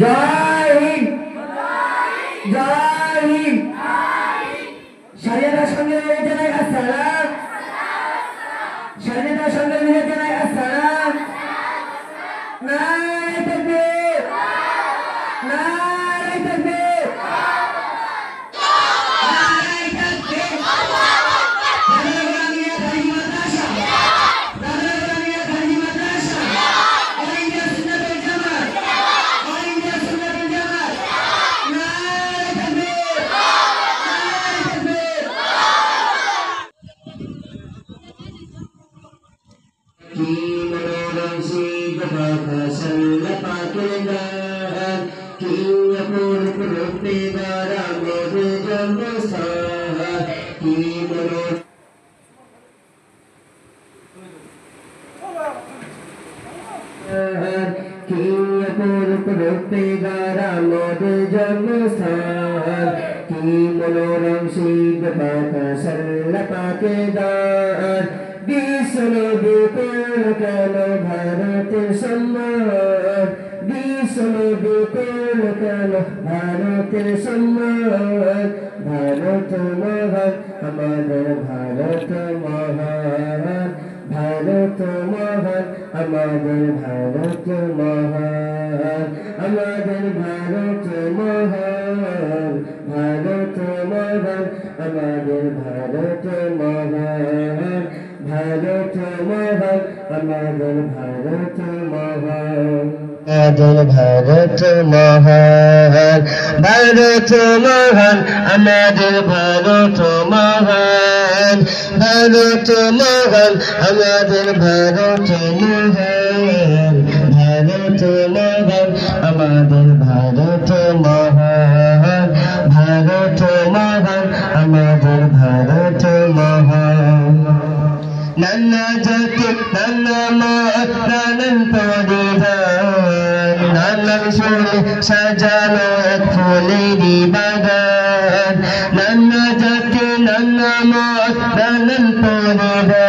জয় হিন্দ, জয় হিন্দ। স্বাধীনতার সঙ্গে জানাই আসসালাম, স্বাধীনতার সঙ্গে জানাই আসসালাম। নারে তাকবীর, নারে তাকবীর, নারে তাকবীর। দাদা গোলামিয়া খালিজি মাদ্রাসা, দাদা গোলামিয়া খালিজি মাদ্রাসা, অল ইন্ডিয়া সুন্নাতুল জামাত, অল ইন্ডিয়া সুন্নাতুল জামাত। নারে তাকবীর, নারে তাকবীর। কি মনোরম সিদ্ধ সল্ল পাকেদার, কি অপূর্ব রূপে দ্বারা মোদের জন্মস্থান, কি মনোরম কি অপূর্ব রূপে দ্বারা মোদের জন্মস্থান, কি মনোরম সিদ্ধ সল্ল পাকেদার। বিশ্বনবী কোন কেন ভারতের সম্মান, বিশ্বনবী কোন কেন ভারতের সম্মান। ভারত মহান, আমাদের ভারত মহান, ভারত মহান, আমাদের ভারত মহান, আমাদের ভারত মহান, ভারত মহান, আমাদের ভারত মহান, ভারত মহান, আমাদের ভারত মহান, আমাদের ভারত মহান, ভারত মহান, আমাদের ভারত মহান, ভারত মহান, আমাদের ভারত মহান, ভারত মহান, আমাদের ভারত মহান, ভারত মহান, আমাদের ভারত মহান। নানা জাতি নানা মত নানান পরিধান, নানান ফুলে সাজানো এক ফুলেরই বাগান। নানা জাতি নানা মত নানান পরিধান,